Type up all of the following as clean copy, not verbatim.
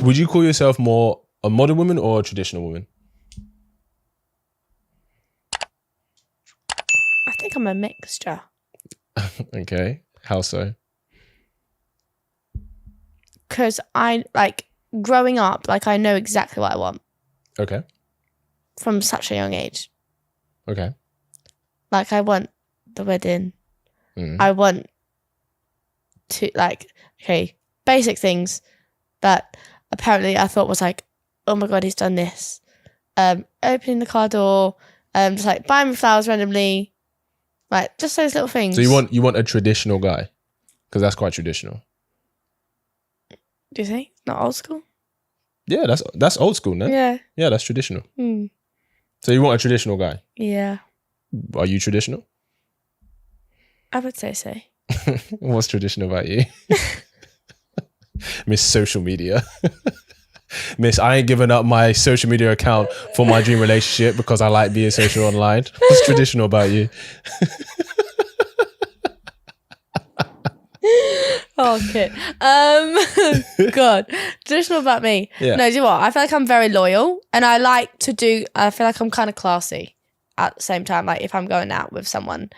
Would you call yourself more a modern woman or a traditional woman? I think I'm a mixture. Okay. How so? Because I, like, growing up, like, I know exactly what I want Okay. from such a young age. Okay. Like, I want the wedding. Mm. I want to, like, okay, basic things that apparently I thought was like, oh my God, he's done this. Opening the car door, just like buying me flowers randomly, like just those little things. So you want a traditional guy? Because that's quite traditional. Do you think? Not old school? Yeah, that's old school, no? Yeah. Yeah, that's traditional. Hmm. So you want a traditional guy? Yeah. Are you traditional? I would say so. What's traditional about you? Miss Social Media. Miss, I ain't giving up my social media account for my dream relationship because I like being social online. What's traditional about you? Oh, okay. God. Traditional about me. Yeah. No, do you know what? I feel like I'm very loyal and I feel like I'm kind of classy at the same time. Like if I'm going out with someone.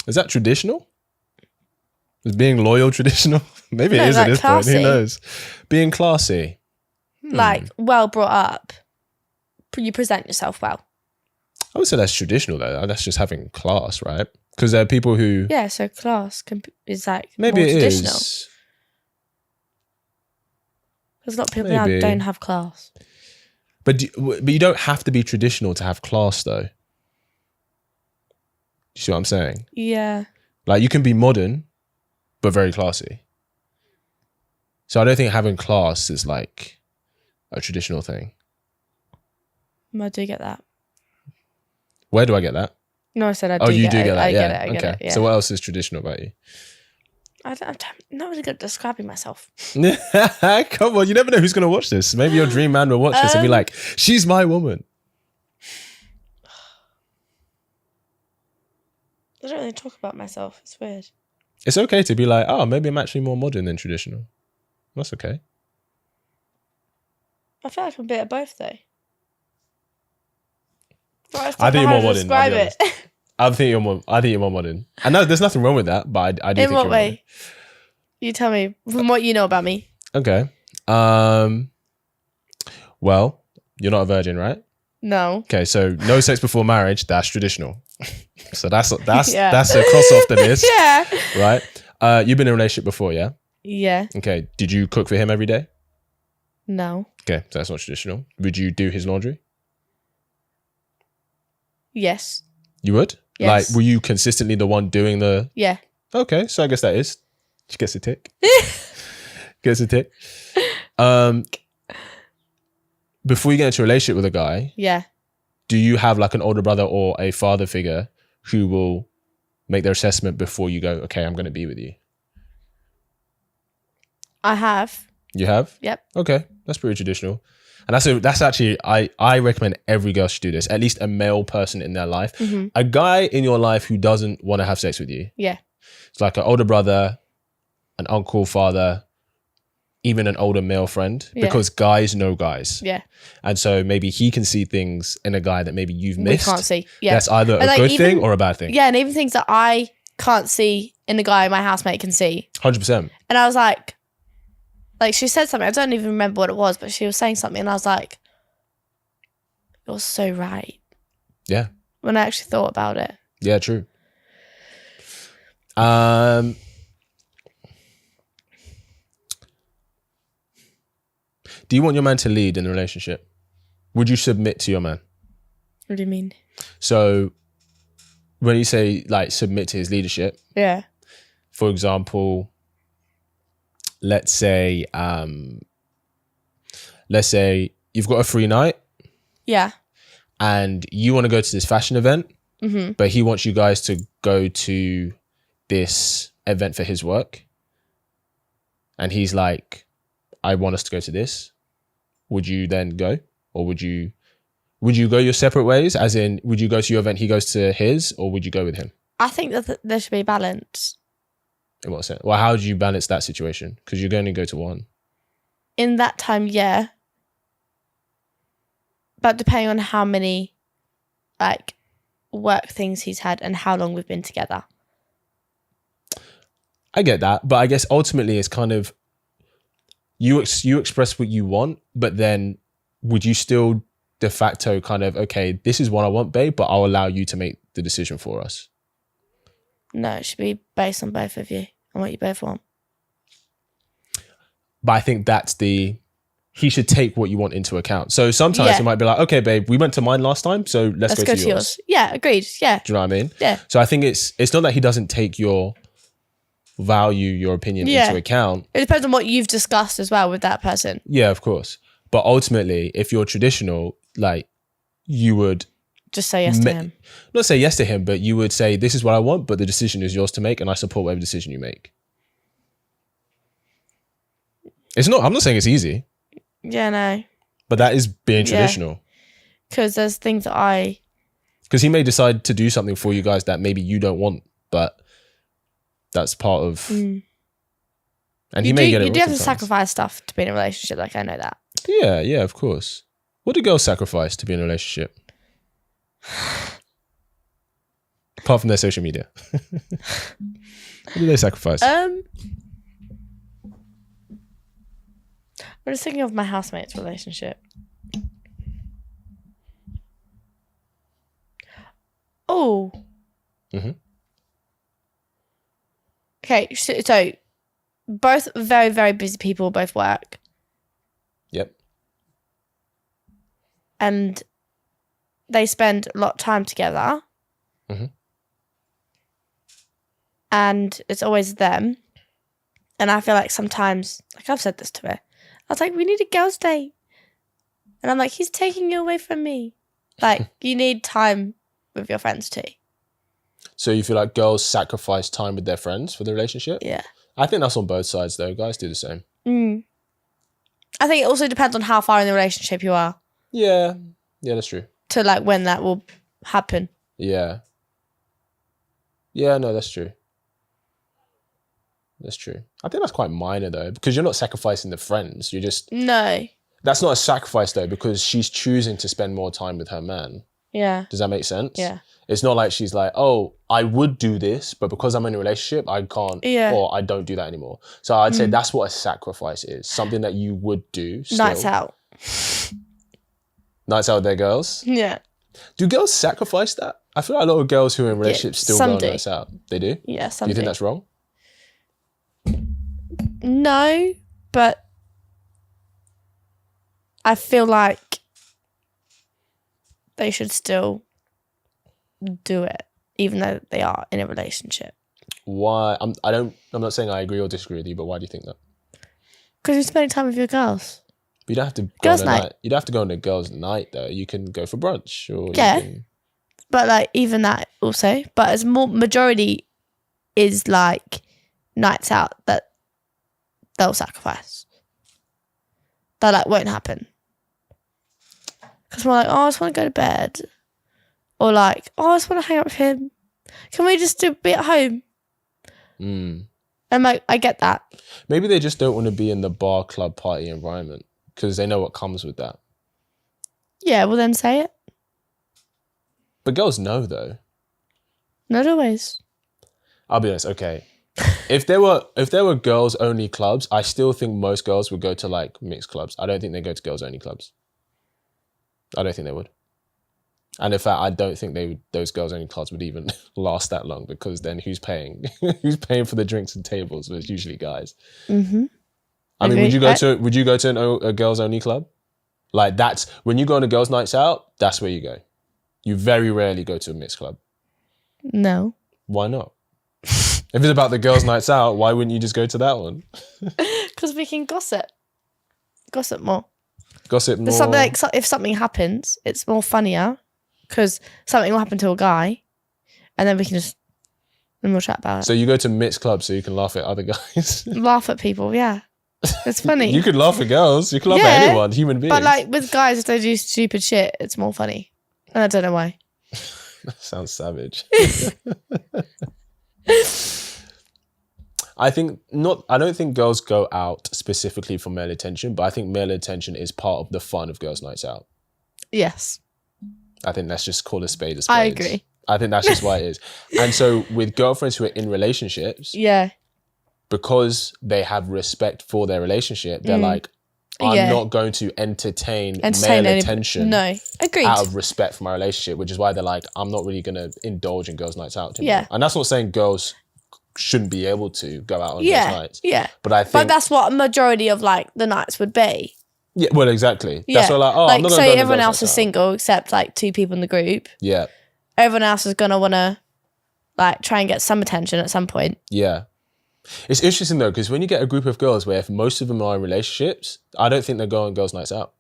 Is that traditional? Is being loyal traditional? Maybe No, it is like at this point. Who classy. knows? Being classy. Like well brought up. You present yourself well. I would say that's traditional though. That's just having class, right? Because there are people who... Yeah, so class is like Maybe more it traditional. is. Because a lot of people now Maybe. don't have class. But you don't have to be traditional to have class though. You see what I'm saying? Yeah. Like you can be modern, but very classy. So I don't think having class is like a traditional thing. I do get that. Where do I get that? No, I said I do. Oh, you get do it. get that. I Yeah. get it. I get it. Yeah. So what else is traditional about you? I'm not really good at describing myself. Come on, you never know who's going to watch this. Maybe your dream man will watch this and be like, she's my woman. I don't really talk about myself. It's weird. It's okay to be like, oh, maybe I'm actually more modern than traditional. That's okay. I feel like I'm a bit of both though. I think you're more modern. Describe it. I think you're more modern. I know there's nothing wrong with that, but I do think In what you're way? modern. You tell me from what you know about me. Okay. Well, you're not a virgin, right? No. Okay, so no sex before marriage, that's traditional. So that's Yeah. that's a cross off the list. Yeah. Right? You've been in a relationship before, yeah? Yeah. Okay. Did you cook for him every day? No. Okay, so that's not traditional. Would you do his laundry? Yes. You would? Yes. Like, were you consistently the one doing the... Yeah. Okay, so I guess that is. She gets a tick. Gets a tick. Before you get into a relationship with a guy, Yeah. do you have like an older brother or a father figure who will make their assessment before you go, okay, I'm going to be with you? I have. You have? Yep. Okay, that's pretty traditional. And that's actually, I recommend every girl should do this, at least a male person in their life. Mm-hmm. A guy in your life who doesn't want to have sex with you. Yeah. It's like an older brother, an uncle, father, even an older male friend, because guys know guys. Yeah. And so maybe he can see things in a guy that maybe you've missed. We can't see. Yeah. That's either a good thing or a bad thing. Yeah, and even things that I can't see in the guy my housemate can see. 100%. And I was like she said something, I don't even remember what it was, but she was saying something and I was like, you're so right. Yeah. When I actually thought about it. Yeah, true. Do you want your man to lead in a relationship? Would you submit to your man? What do you mean? So when you say like submit to his leadership, Yeah. for example, let's say you've got a free night. Yeah. And you want to go to this fashion event, Mm-hmm. but he wants you guys to go to this event for his work. And he's like, I want us to go to this. Would you then go? Or would you go your separate ways? As in, would you go to your event, he goes to his, or would you go with him? I think that there should be balance. In what sense? Well, how do you balance that situation? Because you're going to go to one. in that time, yeah. But depending on how many, like, work things he's had and how long we've been together. I get that, but I guess ultimately it's kind of you express what you want, but then would you still de facto kind of, okay, this is what I want, babe, but I'll allow you to make the decision for us? No, it should be based on both of you and what you both want. But I think he should take what you want into account. So sometimes it might be like, okay, babe, we went to mine last time, so let's go to yours. Yeah, agreed. Yeah. Do you know what I mean? Yeah. So I think it's not that he doesn't take your value, your opinion into account. It depends on what you've discussed as well with that person. Yeah, of course. But ultimately, if you're traditional, like, you would just say yes to him. Not say yes to him, but you would say, this is what I want, but the decision is yours to make, and I support whatever decision you make. I'm not saying it's easy. Yeah, no. But that is being traditional. Because there's things that because he may decide to do something for you guys that maybe you don't want, but that's part of... And he may get it wrong. You do have to sometimes. sacrifice stuff to be in a relationship, like I know that. Yeah, of course. What do girls sacrifice to be in a relationship? Apart from their social media. What do they sacrifice? I'm just thinking of my housemate's relationship. Oh. Mm-hmm. Okay, so both very, very busy people, both work. Yep. And they spend a lot of time together. Mm-hmm. And it's always them. And I feel like sometimes, like I've said this to her, I was like, we need a girls' day. And I'm like, he's taking you away from me. Like, you need time with your friends too. So you feel like girls sacrifice time with their friends for the relationship? Yeah. I think that's on both sides though. Guys do the same. I think it also depends on how far in the relationship you are. Yeah, that's true. To like when that will happen. Yeah. Yeah, no, that's true. That's true. I think that's quite minor though, because you're not sacrificing the friends. You're just... No. That's not a sacrifice though, because she's choosing to spend more time with her man. Yeah. Does that make sense? Yeah. It's not like she's like, oh, I would do this, but because I'm in a relationship, I can't, or I don't do that anymore. So I'd say that's what a sacrifice is. Something that you would do still. Nights out. Nights out with their girls? Yeah. Do girls sacrifice that? I feel like a lot of girls who are in relationships still go on nights out. They do? Yeah, some do. You think that's wrong? No, but I feel like they should still do it, even though they are in a relationship. Why? I'm not saying I agree or disagree with you, but why do you think that? Because you're spending time with your girls. But you don't have to go girls' on a night. night. You don't have to go on a girls' night though. You can go for brunch or but like even that also. But as more majority is like nights out that they'll sacrifice. That like won't happen. Because we're like, oh, I just want to go to bed. Or like, oh, I just want to hang out with him. Can we just be at home? And like, I get that. Maybe they just don't want to be in the bar, club, party environment because they know what comes with that. Yeah, well then say it. But girls know though. Not always. I'll be honest, okay. If there were girls only clubs, I still think most girls would go to like mixed clubs. I don't think they go to girls only clubs. I don't think they would. And in fact, I don't think those girls only clubs would even last that long because then who's paying? Who's paying for the drinks and tables? Well, it's usually guys. Mm-hmm. I mean, would you go to a girls only club? Like that's when you go on a girls' nights out. That's where you go. You very rarely go to a mixed club. No. Why not? If it's about the girls' nights out, why wouldn't you just go to that one? Because we can gossip more. Gossip more. There's something like if something happens, it's more funnier because something will happen to a guy, and then we'll chat about it. So you go to mixed clubs so you can laugh at other guys. Laugh at people, yeah. It's funny. You could laugh at girls. You can laugh at anyone, human beings. But like with guys, if they do stupid shit, it's more funny. And I don't know why. That sounds savage. I don't think girls go out specifically for male attention, but I think male attention is part of the fun of girls' nights out. Yes. I think let's just call a spade a spade. I agree. I think that's just why it is. And so with girlfriends who are in relationships, Yeah. because they have respect for their relationship, they're like, I'm not going to entertain male attention agreed. out of respect for my relationship, which is why they're like, I'm not really going to indulge in girls' nights out. Yeah. And that's not saying girls shouldn't be able to go out on girls' nights. Yeah. But I think... But that's what a majority of like the nights would be. Yeah, well, exactly. Yeah. That's what I'm like, not going to say go everyone else is out. single except like 2 people in the group. Yeah. Everyone else is going to want to like try and get some attention at some point. Yeah. It's interesting though, because when you get a group of girls where if most of them are in relationships, I don't think they'll go on girls' nights out.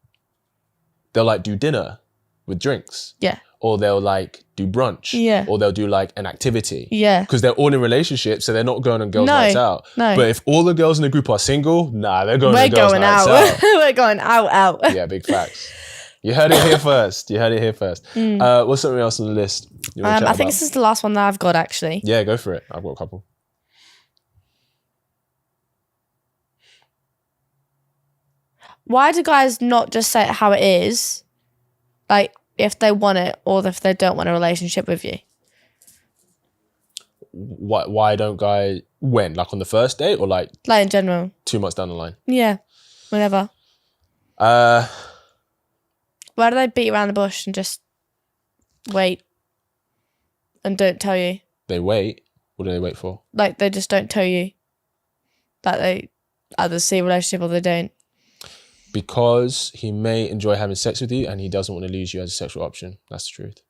They'll like do dinner with drinks. Yeah. Or they'll like do brunch. Yeah. Or they'll do like an activity. Yeah. Because they're all in relationships, so they're not going on girls' nights out. No. But if all the girls in the group are single, they're going on girls' nights out. We're going out. Yeah, big facts. You heard it here first. What's something else on the list? I think this is the last one that I've got actually. Yeah, go for it. I've got a couple. Why do guys not just say it how it is? Like, if they want it or if they don't want a relationship with you? Why don't guys... When? Like on the first date or like... Like in general? 2 months down the line? Yeah. Whenever. Why do they beat around the bush and just wait and don't tell you? They wait? What do they wait for? Like, they just don't tell you that they either see a relationship or they don't. Because he may enjoy having sex with you and he doesn't want to lose you as a sexual option. That's the truth.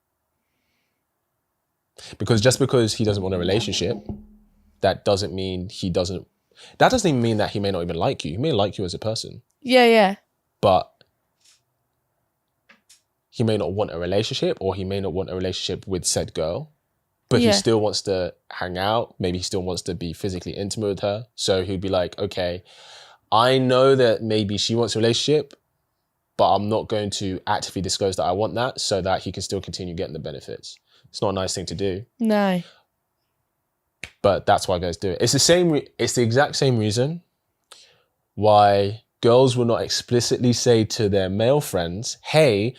Because just because he doesn't want a relationship, that doesn't mean he doesn't... That doesn't even mean that he may not even like you. He may like you as a person. Yeah. But he may not want a relationship, or he may not want a relationship with said girl. But he still wants to hang out. Maybe he still wants to be physically intimate with her. So he'd be like, okay, I know that maybe she wants a relationship, but I'm not going to actively disclose that I want that so that he can still continue getting the benefits. It's not a nice thing to do. No. But that's why guys do it. It's the exact same reason why girls will not explicitly say to their male friends, hey,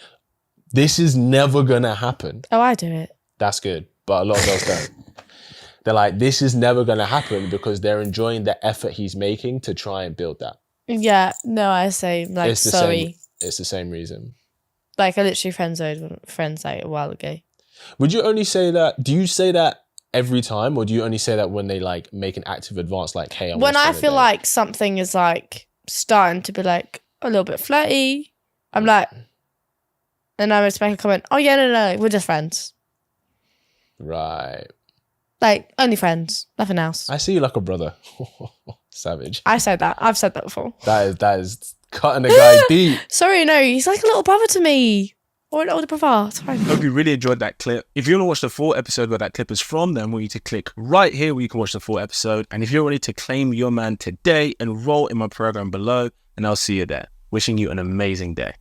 this is never going to happen. Oh, I do it. That's good. But a lot of girls don't. They're like, this is never going to happen because they're enjoying the effort he's making to try and build that. Yeah. No, I say, like, sorry. It's the same reason. Like, I literally friend-zoned friends like a while ago. Would you only say that? Do you say that every time, or do you only say that when they like make an active advance, like, hey, when I feel like something is like starting to be like a little bit flirty, I'm like, and I would just make a comment, oh yeah, no, we're just friends. Right. Like, only friends, nothing else. I see you like a brother. Savage. I said that. I've said that before. That is cutting a guy deep. Sorry, no, he's like a little brother to me. Or an older brother. Sorry. Hope you really enjoyed that clip. If you want to watch the full episode where that clip is from, then I want you to click right here where you can watch the full episode. And if you're ready to claim your man today, enroll in my program below, and I'll see you there. Wishing you an amazing day.